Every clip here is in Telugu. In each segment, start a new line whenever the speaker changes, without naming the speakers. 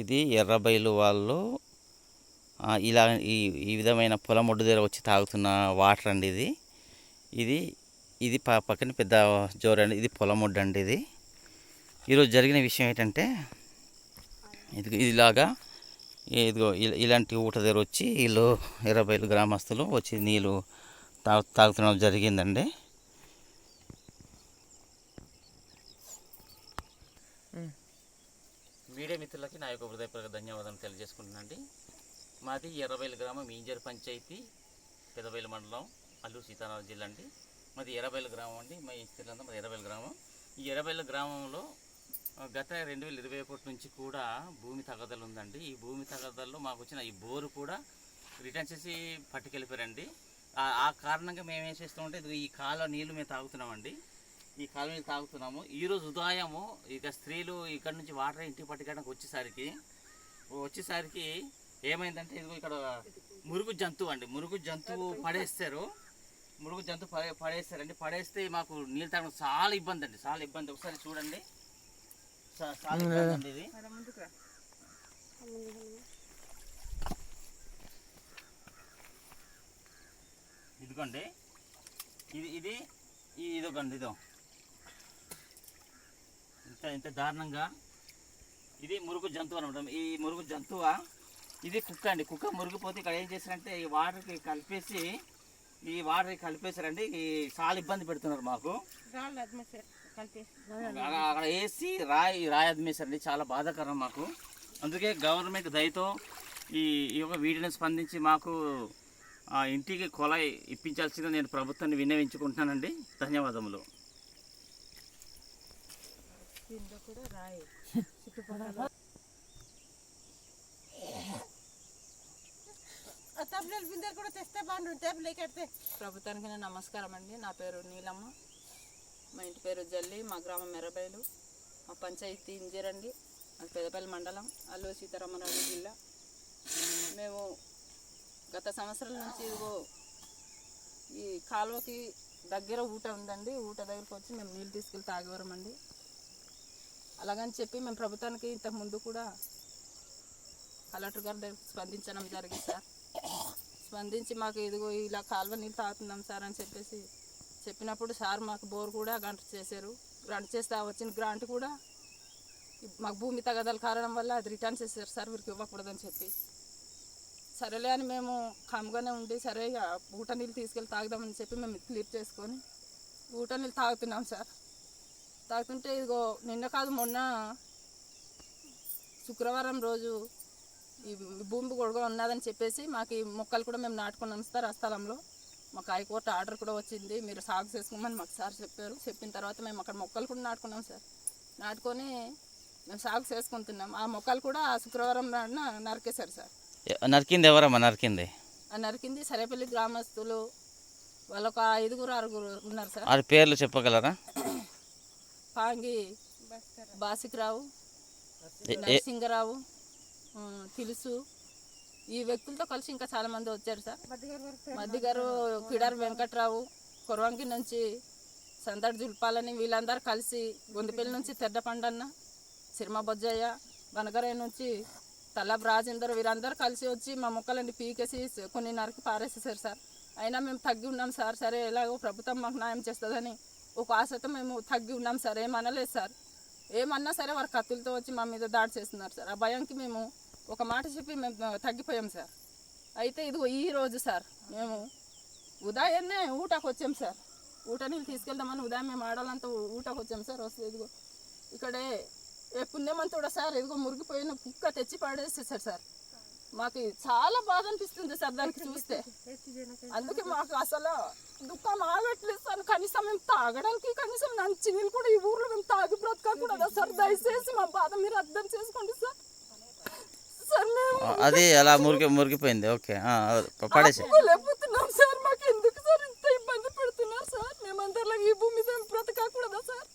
ఇది ఎర్రబైలు వాళ్ళు ఇలా ఈ విధమైన పొలం ఒడ్డు దగ్గర వచ్చి తాగుతున్న వాటర్ అండి ఇది. ఇది ఇది పక్కన పెద్ద జోరండి. ఇది పొలం ఒడ్డు అండి. ఇది ఈరోజు జరిగిన విషయం ఏంటంటే ఇదిలాగా ఇదిగో ఇలాంటి ఊట దగ్గర వచ్చి వీళ్ళు ఎర్రబైలు గ్రామస్తులు వచ్చి నీళ్ళు తాగుతున్న జరిగిందండి. మీడియా మిత్రులకి నా యొక్క హృదయపూర్వక ధన్యవాదాలు తెలియజేసుకుంటున్నానండి. మాది ఎర్రబైలు గ్రామం, ఇంజర్ పంచాయతీ, పెదబైలు మండలం, అల్లూరు సీతారామరాజు జిల్లా అండి. మాది ఎర్రబైలు గ్రామం అండి. మా ఇస్తిలంతా మాది ఎర్రబైలు గ్రామం. ఈ ఎర్రబైలు గ్రామంలో గత 2021 నుంచి కూడా భూమి తగదలు ఉందండి. ఈ భూమి తగదల్లో మాకు వచ్చిన ఈ బోరు కూడా రిటర్న్ చేసి పట్టుకెళ్ళిపోయారండి. ఆ కారణంగా మేము ఏం చేస్తామంటే ఈ కాలువ నీళ్లు మేము తాగుతున్నామండి. ఈ కాలువ నీళ్ళు తాగుతున్నాము. ఈరోజు ఉదయము ఇక స్త్రీలు ఇక్కడ నుంచి వాటర్ ఇంటికి పట్టుకోవడానికి వచ్చేసరికి ఏమైందంటే ఇదిగో ఇక్కడ మురుగు జంతువు అండి. మురుగు జంతువు పడేస్తారు. మురుగు జంతువు పడేస్తారండి. పడేస్తే మాకు నీళ్ళు తాగడం చాలా ఇబ్బంది అండి. చాలా ఇబ్బంది. ఒకసారి చూడండి, చాలా ఇబ్బంది అండి ఇది. ఇదిగోండి ఇదొకండి. ఇంత దారుణంగా ఇది మురుగు జంతువు అనమాట. ఈ మురుగు జంతువు ఇది కుక్క అండి. కుక్క మురిగిపోతే ఇక్కడ ఏం చేశారంటే ఈ వాటర్కి కలిపేశారండి. చాలా ఇబ్బంది పెడుతున్నారు మాకు. అక్కడ వేసి రాయి అద్మేశారండి. చాలా బాధాకరం మాకు. అందుకే గవర్నమెంట్ దయతో ఈ యొక్క వీడియోని స్పందించి మాకు ఇంటికి కొలాయి ఇప్పించాల్సిందిగా నేను ప్రభుత్వాన్ని విన్నవించుకుంటున్నానండి. ధన్యవాదములు.
ప్రభుత్వానికి నమస్కారం అండి. నా పేరు నీలమ్మ, మా ఇంటి పేరు జల్లి, మా గ్రామం ఎర్రబైలు, మా పంచాయతీ ఇంజర్ అండి, పెదపల్లి మండలం, అల్లూరు సీతారామరాజు జిల్లా. మేము గత సంవత్సరాల నుంచి ఇదిగో ఈ కాలువకి దగ్గర ఊట ఉందండి. ఊట దగ్గరికి వచ్చి మేము నీళ్ళు తీసుకెళ్ళి తాగేవారమండి. అలాగని చెప్పి మేము ప్రభుత్వానికి ఇంతకుముందు కూడా కలెక్టర్ గారి దగ్గర స్పందించడం జరిగింది సార్. స్పందించి మాకు ఇదిగో ఇలా కాలువ నీళ్ళు తాగుతున్నాం సార్ అని చెప్పినప్పుడు సార్ మాకు బోర్ కూడా గ్రాంట్ చేశారు. గ్రాంట్ చేస్తే వచ్చిన గ్రాంట్ కూడా మాకు భూమి తగదల కారణం వల్ల అది రిటర్న్ చేశారు సార్, వీరికి ఇవ్వకూడదని చెప్పి. సరేలే అని మేము కామ్గానే ఉండి సరే ఊట నీళ్ళు తీసుకెళ్ళి తాగుదామని చెప్పి మేము క్లియర్ చేసుకొని ఊట నీళ్ళు తాగుతున్నాం సార్. తాగుతుంటే ఇదిగో నిన్న కాదు మొన్న శుక్రవారం రోజు ఈ భూమి గొడవ ఉన్నదని చెప్పేసి మాకు ఈ మొక్కలు కూడా మేము నాటుకున్నాం సార్. ఆ స్థలంలో మాకు హైకోర్టు ఆర్డర్ కూడా వచ్చింది, మీరు సాగు చేసుకోమని మాకు సార్ చెప్పారు. చెప్పిన తర్వాత మేము అక్కడ మొక్కలు కూడా నాటుకున్నాం సార్. నాటుకొని మేము సాగు చేసుకుంటున్నాం. ఆ మొక్కలు కూడా ఆ శుక్రవారం నాడున నరికేశారు సార్.
నరికింది ఎవరమ్మా?
నరికింది సరేపల్లి గ్రామస్తులు. వాళ్ళు ఒక 5-6 ఉన్నారు సార్.
వారి పేర్లు చెప్పగలరా?
పాంగి బాసికరావు, నరసింగరావు, తెలుసు. ఈ వ్యక్తులతో కలిసి ఇంకా చాలా మంది వచ్చారు సార్. మధ్యగారు కిడారి వెంకట్రావు, కొరవంగి నుంచి సందడి జుల్పాలని వీళ్ళందరూ కలిసి, గొంతుపల్లి నుంచి తెడ్డపండన్న, సిరిమ బొజ్జయ్య, వనగరయ్య నుంచి తల్లాబ్ రాజేందర్, వీరందరూ కలిసి వచ్చి మా మొక్కలన్నీ పీకేసి కొన్ని నరికి పారేసేసారు సార్. అయినా మేము తగ్గి ఉన్నాం సార్. సరే ఎలాగో ప్రభుత్వం మాకు న్యాయం చేస్తుందని ఒక ఆశతో మేము తగ్గి ఉన్నాం సార్. ఏమనలేదు సార్. ఏమన్నా సరే వారు కత్తులతో వచ్చి మా మీద దాడి చేస్తున్నారు సార్. ఆ భయంకి మేము ఒక మాట చెప్పి మేము తగ్గిపోయాం సార్. అయితే ఇదిగో ఈ రోజు సార్ మేము ఉదయాన్నే ఊటకు వచ్చాం సార్. ఊట నీళ్ళు తీసుకెళ్దామని ఉదయం మేము ఆడాలంతా ఊటకు వచ్చాం సార్. వస్తే ఇదిగో ఇక్కడే పుణ్యమంతుడా సార్, ఇదిగో మురిగిపోయిన కుక్క తెచ్చి పడేసేసారు సార్. మాకు చాలా బాధ అనిపిస్తుంది సార్ దానికి చూస్తే. అందుకే మాకు అసలు దుఃఖం ఆగట్లేదు సార్. కనీసం మేము తాగడానికి కనీసం మంచి నీళ్ళు కూడా ఈ ఊర్లో మేము తాగి బ్రతకకూడదా సార్? దయచేసి మా బాధ మీరు అర్థం చేసుకోండి సార్.
అది అలా మురిగిపోయింది. Okay,
లేకపోతున్నాం sir. మాకు ఎందుకు సార్ ఇంత ఇబ్బంది పెడుతున్నారు సార్? మేమందరిలో ఈ భూమి మీద బ్రతకకూడదా సార్?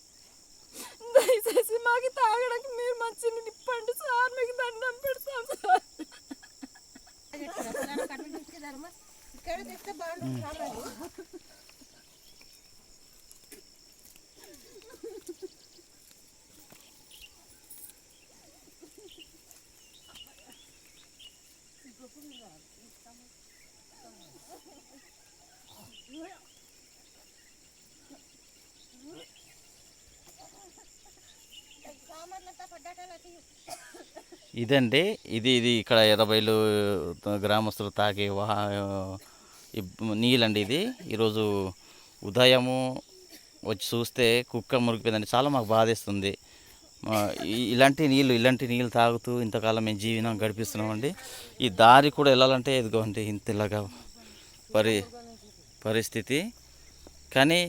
దయచేసి మాకు తాగడానికి మీరు మంచి నీళ్ళు ఇప్పండి సార్. మీకు దండం పెడతాం సార్.
ఇదండి ఇది ఇక్కడ ఎర్రబయలు గ్రామస్తులు తాగే నీళ్ళండి. ఇది ఈరోజు ఉదయము వచ్చి చూస్తే కుక్క మురిగిపోయిందండి. చాలా మాకు బాధేస్తుంది. ఇలాంటి నీళ్ళు తాగుతూ ఇంతకాలం మేము జీవనం గడిపిస్తున్నామండి. ఈ దారి కూడా వెళ్ళాలంటే ఎదుగోండి ఇంత ఇలాగా పరిస్థితి. కానీ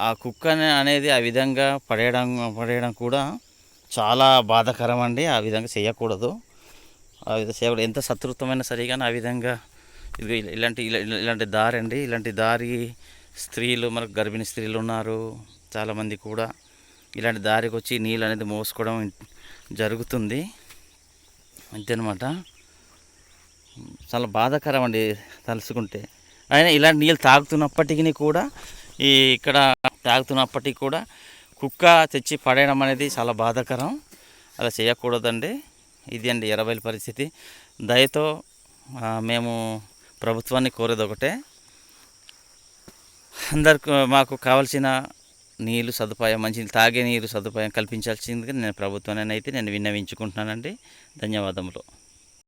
ఆ కుక్క అనేది ఆ విధంగా పడేయడం కూడా చాలా బాధాకరం అండి. ఆ విధంగా చేయకూడదు. ఆ విధంగా చేయకూడదు. ఎంత శత్రుత్వమైనా సరే కానీ ఆ విధంగా ఇది ఇలాంటి దారి అండి. ఇలాంటి దారి స్త్రీలు, మనకు గర్భిణీ స్త్రీలు ఉన్నారు చాలామంది కూడా ఇలాంటి దారికి వచ్చి నీళ్ళు అనేది మోసుకోవడం జరుగుతుంది. అంతేనమాట. చాలా బాధాకరం అండి తలుచుకుంటే. అయినా ఇలాంటి నీళ్ళు తాగుతున్నప్పటికీ కూడా ఇక్కడ తాగుతున్నప్పటికీ కూడా కుక్క తెచ్చి పడేయడం అనేది చాలా బాధాకరం. అలా చేయకూడదండి. ఇది అండి ఎర్రబయలు పరిస్థితి. దయతో మేము ప్రభుత్వాన్ని కోరేది ఒకటే, అందరికి మాకు కావాల్సిన నీళ్ళు సదుపాయం, మంచి తాగే నీరు సదుపాయం కల్పించాల్సిందిగా నేను ప్రభుత్వాన్ని అయితే విన్నవించుకుంటున్నానండి. ధన్యవాదములు.